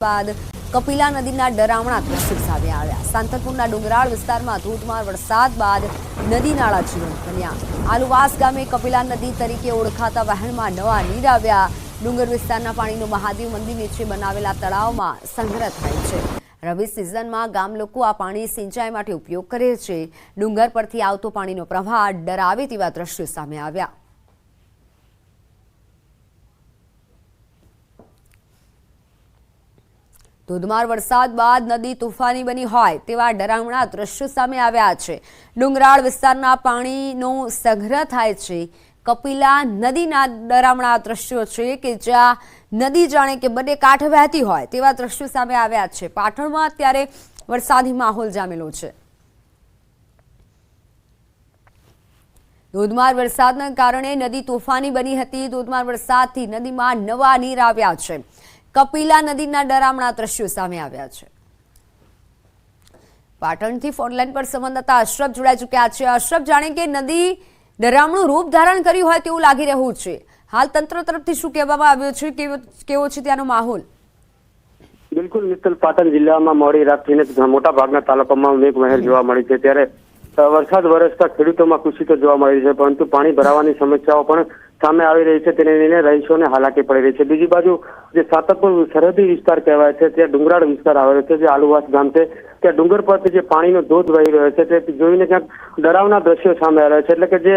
બાદ કપિલા નદીના ડરામણા દ્રશ્યો સામે આવ્યા। સાંતલપુરના ડુંગરાળ વિસ્તારમાં ધોધમાર વરસાદ બાદ નદી નાળા જીવંત બન્યા। આલુવાસ ગામે કપિલા નદી તરીકે ઓળખાતા વહેણમાં નવા નીર આવ્યા। ડુંગર વિસ્તારના પાણીનો મહાદેવ મંદિર નીચે બનાવેલા તળાવમાં સંગ્રહ થાય છે। રવિ સિઝનમાં ગામ લોકો આ પાણી સિંચાઈ માટે ઉપયોગ કરે છે। ડુંગર પરથી આવતો પાણીનો પ્રવાહ ડરાવે તેવા દ્રશ્યો સામે આવ્યા। ધોધમાર વરસાદ બાદ નદી તોફાની બની હોય તેવા ડરામણા દ્રશ્યો સામે આવ્યા છે। ડુંગરાળ વિસ્તારના પાણીનો સંગ્રહ થાય છે। કપિલા નદીના ડરામણા દ્રશ્યો છે કે જ્યાં નદી જાણે કે બંને કાંઠે વહેતી હોય તેવા દ્રશ્યો સામે આવ્યા છે। પાટણમાં અત્યારે વરસાદી માહોલ જામેલો છે। ધોધમાર વરસાદના કારણે નદી તોફાની બની હતી। ધોધમાર વરસાદથી નદીમાં નવા નીર આવ્યા છે। કપિલા નદીના ડરામણા દ્રશ્યો સામે આવ્યા છે। પાટણથી ફોનલાઈન પર સંવાદદાતા અશરફ જોડાઈ ચૂક્યા છે। અશરફ, જાણે કે નદી ડરામણું રૂપ ધારણ કર્યું હોય તેવું લાગી રહ્યું છે। હાલ તંત્ર તરફથી શું કહેવામાં આવ્યું છે, કેવો છે ત્યાંનો માહોલ? બિલકુલ મિત્તલ, પાટણ જિલ્લામાં મોડી રાતથી મોટા ભાગના તાલુકામાં મેઘમહેર જોવા મળી છે। ત્યારે વરસાદ વરસતા ખેડૂતોમાં ખુશી તો જોવા મળી છે, પરંતુ પાણી ભરાવાની સમસ્યાઓ પણ સામે આવી રહી છે। તેને લઈને રહીશોને હાલાકી પડી રહી છે। બીજી બાજુ જે સાતલપુર સરહદી વિસ્તાર કહેવાય છે, ત્યાં ડુંગરાળ વિસ્તાર આવેલો છે, જે આલુવાસ ગામ છે, ત્યાં ડુંગર પરથી જે પાણીનો ધોધ વહી રહ્યો છે તે જોઈને ક્યાંક ડરાવના દ્રશ્યો સામે આવ્યા છે। એટલે કે જે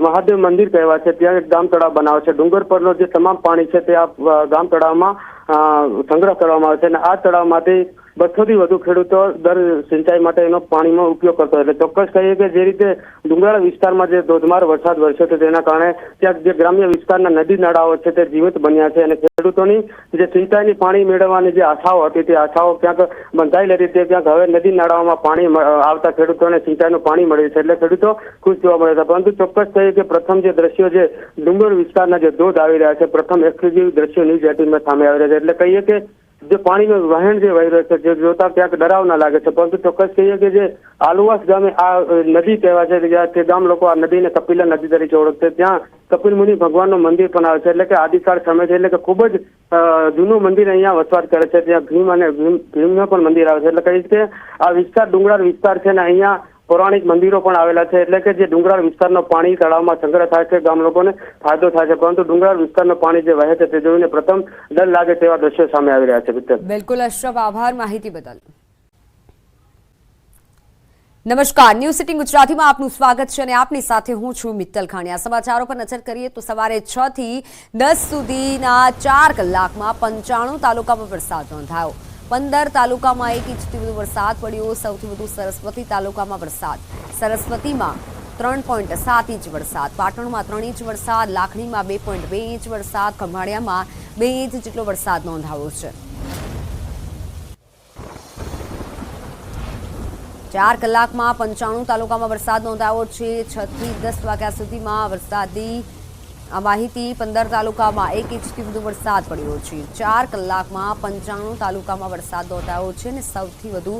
મહાદેવ મંદિર કહેવાય છે ત્યાં એક ગામ તળાવ બનાવે છે। ડુંગર પરનો જે તમામ પાણી છે તે આ ગામ તળાવમાં સંગ્રહ કરવામાં આવે છે અને આ તળાવમાંથી 200 થી વધુ ખેડૂતો દર સિંચાઈ માટે એનો પાણીનો ઉપયોગ કરતો હોય। એટલે ચોક્કસ કહીએ કે જે રીતે ડુંગરાળ વિસ્તારમાં જે ધોધમાર વરસાદ વરસ્યો છે તેના કારણે ત્યાં જે ગ્રામ્ય વિસ્તારના નદી નાળાઓ છે તે જીવંત બન્યા છે અને ખેડૂતોની જે સિંચાઈની પાણી મેળવવાની જે આશાઓ હતી તે આશાઓ ક્યાંક બંધાયેલી હતી તે ક્યાંક હવે નદી નાળાઓમાં પાણી આવતા ખેડૂતોને સિંચાઈનું પાણી મળ્યું છે, એટલે ખેડૂતો ખુશ જોવા મળ્યા હતા। પરંતુ ચોક્કસ કહીએ કે પ્રથમ જે દ્રશ્યો જે ડુંગર વિસ્તારના જે ધોધ આવી રહ્યા છે, પ્રથમ એક્સક્લુઝિવ દ્રશ્યો ન્યૂઝ 18માં સામે આવી રહ્યા છે। એટલે કહીએ કે જે પાણીનો વહેણ જે વહી રહ્યો છે જે જોતા ક્યાંક ડરાવના લાગે છે, પરંતુ ચોક્કસ કહીએ કે જે આલુવાસ ગામે આ નદી કહેવાય છે તે ગામ લોકો આ નદીને કપિલા નદી તરીકે ઓળખે છે। ત્યાં કપિલ મુનિ ભગવાનનું મંદિર પણ આવે છે, એટલે કે આદિકાળ સમય છે, એટલે કે ખૂબ જ જૂનું મંદિર અહીંયા વસવાટ કરે છે। ત્યાં ભીમનું પણ મંદિર આવે છે। એટલે કહીશ કે આ વિસ્તાર ડુંગરાળ વિસ્તાર છે ને અહીંયા પૌરાણિક મંદિરો પણ આવેલા છે। એટલે કે જે ડુંગરાળ વિસ્તારનો પાણી તળાવમાં સંગ્રહ થાય છે, ગામ લોકોને ફાયદો થાય છે, પરંતુ ડુંગરાળ વિસ્તારનો પાણી જે વહે છે તે જોઈને પ્રથમ ડર લાગે તેવા દ્રશ્યો સામે આવી રહ્યા છે। બિલકુલ અશરફ, આભાર માહિતી બદલ। નમસ્કાર, ન્યૂઝ 18 ગુજરાતીમાં આપનું સ્વાગત છે અને આપની સાથે હું છું મિત્તલ ખાણિયા। સમાચારો પર નજર કરીએ તો સવારે 6 થી 10 સુધીના 4 કલાકમાં 95 તાલુકામાં વરસાદ નોંધાયો। 15 તાલુકામાં 1 ઇંચથી વધુ વરસાદ પડ્યો। સૌથી વધુ સરસ્વતી તાલુકામાં વરસાદ, સરસ્વતીમાં 3.7 ઇંચ વરસાદ, પાટણમાં 3 ઇંચ વરસાદ, લાખણીમાં 2.2 ઇંચ વરસાદ, ખંભાળિયામાં 2 ઇંચ જેટલો વરસાદ નોંધાયો છે। 4 કલાકમાં 95 તાલુકામાં વરસાદ નોંધાયો છે। 6 થી 10 વાગ્યા સુધીમાં વરસાદી આ માહિતી 15 તાલુકામાં 1 ઇંચથી વધુ વરસાદ પડ્યો છે। 4 કલાકમાં 95 તાલુકામાં વરસાદ નોંધાયો છે અને સૌથી વધુ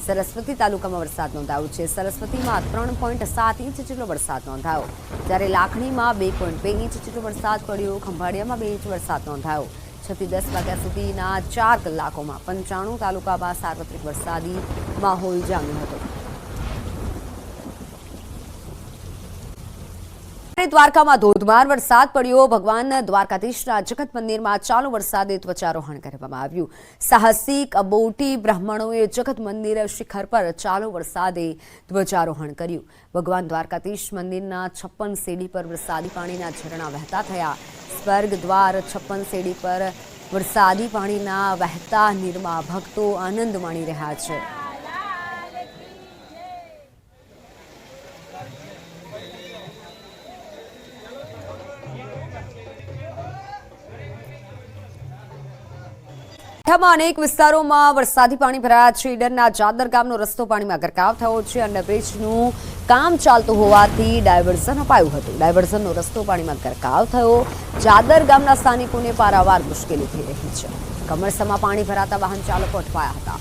સરસ્વતી તાલુકામાં વરસાદ નોંધાયો છે। સરસ્વતીમાં 3.7 ઇંચ જેટલો વરસાદ નોંધાયો, જ્યારે લાખણીમાં 2.2 ઇંચ જેટલો વરસાદ પડ્યો, ખંભાળિયામાં 2 ઇંચ વરસાદ નોંધાયો। 6 થી 10 વાગ્યા સુધીના 4 કલાકોમાં 95 તાલુકામાં સાર્વત્રિક વરસાદી માહોલ જામ્યો હતો। દ્વારકામાં ધોધમાર વરસાદ પડ્યો। ભગવાન દ્વારકાધીશના જગત મંદિરમાં ચાલુ વરસાદે ધ્વજારોહણ કરવામાં આવ્યું। સાહસિક બોટી બ્રાહ્મણોએ જગત મંદિર શિખર પર ચાલુ વરસાદે ધ્વજારોહણ કર્યું। ભગવાન દ્વારકાધીશ મંદિરના 56 સીડી પર વરસાદી પાણીના ઝરણા વહેતા થયા। સ્વર્ગ દ્વાર 56 સીડી પર વરસાદી પાણીના વહેતા નીરમાં ભક્તો આનંદ માણી રહ્યા છે। અનેક વિસ્તારોમાં વરસાદી પાણી ભરાયા છે। ઈડરના જાદર ગામનો રસ્તો પાણીમાં ગરકાવ થયો છે। અંડરબ્રિજનું કામ ચાલતું હોવાથી ડાયવર્ઝન અપાયું હતું। ડાયવર્ઝનનો રસ્તો પાણીમાં ગરકાવ થયો। જાદર ગામના સ્થાનિકોને પારાવાર મુશ્કેલી થઈ રહી છે। કમરસામાં પાણી ભરાતા વાહન ચાલકો અટવાયા હતા।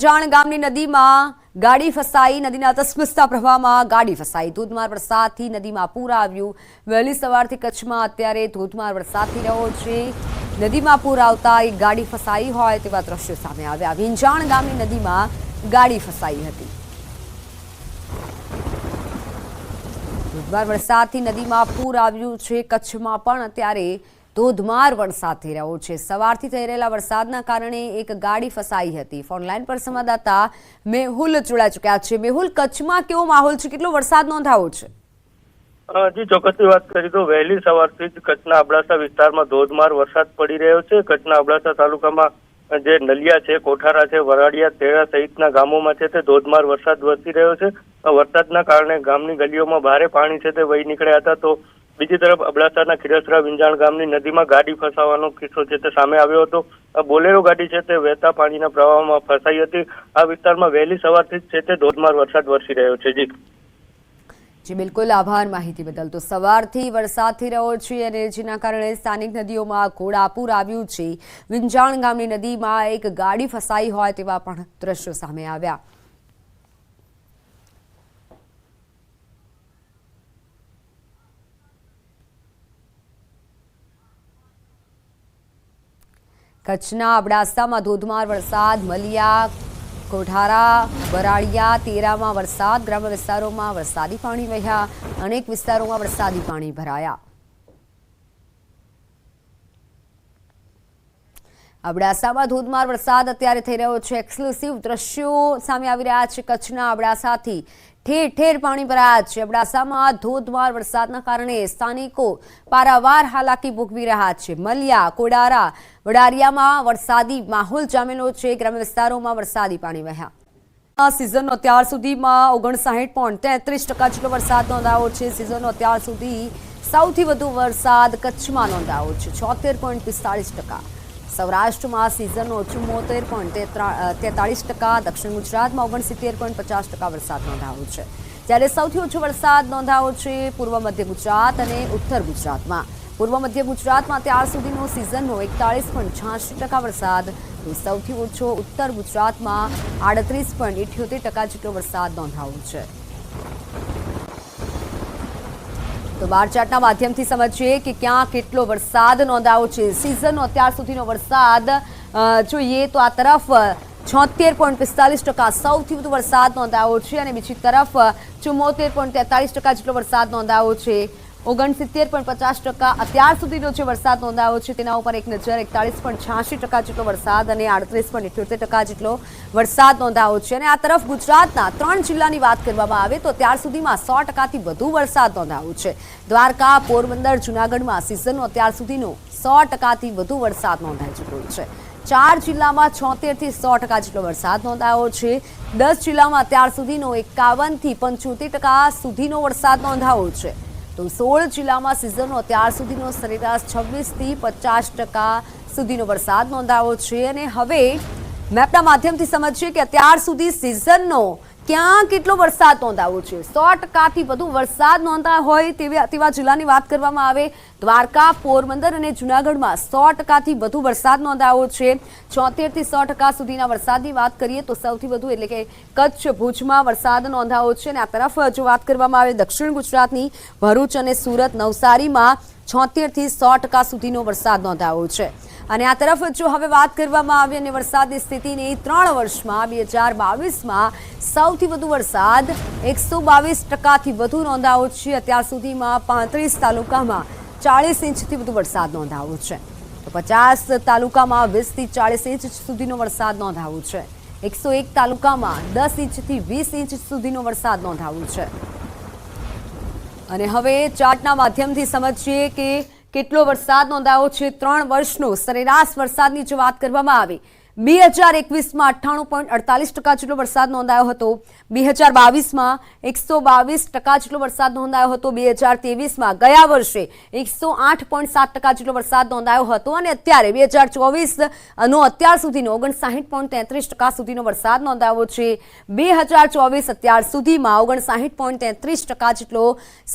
જાણ ગામની નદીમાં ગાડી ફસાઈ, નદીના તસબસતા પ્રવાહમાં ગાડી ફસાઈ। ધોધમાર વરસાદથી નદીમાં પૂર આવ્યું। વહેલી સવારથી કચ્છમાં અત્યારે ધોધમાર વરસાદ થઈ રહ્યો છે। નદીમાં પૂર આવતા એક ગાડી ફસાઈ હોય તેવા દ્રશ્યો સામે આવ્યા। વિંજાણ ગામની નદીમાં ગાડી ફસાઈ હતી। ધોધમાર વરસાદથી નદીમાં પૂર આવ્યું છે। કચ્છમાં પણ અત્યારે ધોધમાર વરસાદ થઈ રહ્યો છે। સવારથી થઈ રહેલા વરસાદના કારણે એક ગાડી ફસાઈ હતી। ફોનલાઈન પર સંવાદદાતા મેહુલ જોડાઈ ચૂક્યા છે। મેહુલ, કચ્છમાં કેવો માહોલ છે? કેટલો વરસાદ નોંધાયો છે? જી, ચોક્કસની વાત કરીએ તો વહેલી સવારથી જ કચ્છના અબડાસા વિસ્તારમાં ધોધમાર વરસાદ પડી રહ્યો છે। કચ્છના અબડાસા તાલુકામાં જે નલિયા છે, કોઠારા છે, વરાડિયા, તેરા સહિતના ગામોમાં છે તે ધોધમાર વરસાદ વરસી રહ્યો છે। વરસાદના કારણે ગામની ગલીઓમાં ભારે પાણી છે તે વહી નીકળ્યા હતા। તો બીજી તરફ અબડાસાના ખીરસરા વિંજાણ ગામની નદીમાં ગાડી ફસાવાનો કિસ્સો છે તે સામે આવ્યો હતો। બોલેરો ગાડી છે તે વહેતા પાણીના પ્રવાહમાં ફસાઈ હતી। આ વિસ્તારમાં વહેલી સવારથી જ છે તે ધોધમાર વરસાદ વરસી રહ્યો છે। જી બિલકુલ, આભાર માહિતી બદલ। તો સવારથી વરસાદ થઈ રહ્યો છે અને જેના કારણે સ્થાનિક નદીઓમાં ઘોડાપૂર આવ્યું છે। વિંજાણ ગામની નદીમાં એક ગાડી ફસાઈ હોય તેવા પણ દ્રશ્યો સામે આવ્યા। કચ્છના અબડાસામાં ધોધમાર વરસાદ। મલિયા, કોઠારા, વરાડિયા, તેરામાં વરસાદ। ગ્રામ્ય વિસ્તારોમાં વરસાદી પાણી વહ્યા। અનેક વિસ્તારોમાં વરસાદી પાણી ભરાયા। અબડાસામાં ધોધમાર વરસાદ અત્યારે થઈ રહ્યો છે। એક્સક્લુસિવ દ્રશ્યો સામે આવી રહ્યા છે। કચ્છના અબડાસાથી ઠેર ઠેર પાણી ભરાયા છે। અબડાસામાં ધોધમાર વરસાદના કારણે સ્થાનિકો પારાવાર હાલાકી ભોગવી રહ્યા છે। મલિયા, કોડારા, વડારિયામાં વરસાદી માહોલ જામેલો છે। ગ્રામ્ય વિસ્તારોમાં વરસાદી પાણી વહ્યા। સિઝનનો અત્યાર સુધીમાં 59.33% જેટલો વરસાદ નોંધાયો છે। સિઝનનો અત્યાર સુધી સૌથી વધુ વરસાદ કચ્છમાં નોંધાયો છે, 76.45%। સૌરાષ્ટ્રમાં સિઝનનો 74.43%। દક્ષિણ ગુજરાતમાં 69.50% વરસાદ નોંધાયો છે। જ્યારે સૌથી ઓછો વરસાદ નોંધાયો છે પૂર્વ મધ્ય ગુજરાત અને ઉત્તર ગુજરાતમાં। પૂર્વ મધ્ય ગુજરાતમાં ત્યાર સુધીનો સિઝનનો 41.86% વરસાદ, તો સૌથી ઓછો ઉત્તર ગુજરાતમાં 38.78% જેટલો વરસાદ નોંધાયો છે। તો બાર ચાર્ટના માધ્યમથી સમજીએ કે ક્યાં કેટલો વરસાદ નોંધાયો છે। સિઝનનો અત્યાર સુધીનો વરસાદ જોઈએ તો આ તરફ 76.45% સૌથી વધુ વરસાદ નોંધાયો છે અને બીજી તરફ 74.43% જેટલો વરસાદ નોંધાયો છે। 69.50% અત્યાર સુધીનો જે વરસાદ નોંધાયો છે તેના ઉપર એક નજર। 41.86% જેટલો વરસાદ અને 38.78% જેટલો વરસાદ નોંધાયો છે। અને આ તરફ ગુજરાતના 3 જિલ્લાની વાત કરવામાં આવે તો ત્યાર સુધીમાં 100%થી વધુ વરસાદ નોંધાયો છે। દ્વારકા, પોરબંદર, જૂનાગઢમાં સિઝનનો અત્યાર સુધીનો 100%થી વધુ વરસાદ નોંધાઈ ચૂક્યો છે। 4 જિલ્લામાં 76થી 100% જેટલો વરસાદ નોંધાયો છે। 10 જિલ્લામાં અત્યાર સુધીનો 51થી 75% સુધીનો વરસાદ નોંધાયો છે। તો 16 જિલ્લામાં સિઝનનો અત્યાર સુધીનો સરેરાશ 26થી 50% સુધીનો વરસાદ નોંધાયો છે। અને હવે મેપના માધ્યમથી સમજીએ કે અત્યાર સુધી સિઝનનો ક્યાં કેટલો વરસાદ નોંધાયો છે। 100%થી વધુ વરસાદ નોંધાયો હોય તેવા જિલ્લાની વાત કરવામાં આવે દ્વારકા, પોરબંદર અને જૂનાગઢમાં 100%થી વધુ વરસાદ નોંધાયો છે। 76થી 100% સુધીના વરસાદની વાત કરીએ તો સૌથી વધુ એટલે કે કચ્છ, ભુજમાં વરસાદ નોંધાયો છે। અને આ તરફ જો વાત કરવામાં આવે દક્ષિણ ગુજરાતની ભરૂચ અને સુરત, નવસારીમાં 76થી 100% સુધીનો વરસાદ નોંધાયો છે। અને આ તરફ જો હવે વાત કરવામાં આવે અને વરસાદની સ્થિતિની 3 વર્ષમાં 2022માં સૌથી વધુ વરસાદ 122%થી વધુ નોંધાયો છે। અત્યાર સુધીમાં 35 તાલુકામાં 40 ઇંચથી વધુ વરસાદ નોંધાયો છે। તો 50 તાલુકામાં 20થી 40 ઇંચ સુધીનો વરસાદ નોંધાયો છે। 101 તાલુકામાં 10 ઇંચથી 20 ઇંચ સુધીનો વરસાદ નોંધાયો છે। અને હવે ચાર્ટના માધ્યમથી સમજીએ કે કેટલો વરસાદ નોંધાયો છે। 3 વર્ષનો સરેરાશ વરસાદની જો વાત કરવામાં આવે 2021માં 98.48% જેટલો વરસાદ નોંધાયો હતો। 2022માં 122% જેટલો વરસાદ નોંધાયો હતો। 2023માં ગયા વર્ષે 108.7% જેટલો વરસાદ નોંધાયો હતો અને અત્યારે 2024નો અત્યાર સુધીનો 59.33% સુધીનો વરસાદ નોંધાયો છે। 2024 અત્યાર સુધીમાં 59.33% જેટલો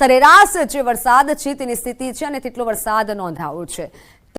સરેરાશ જે વરસાદ છે તેની સ્થિતિ છે અને તેટલો વરસાદ નોંધાયો છે।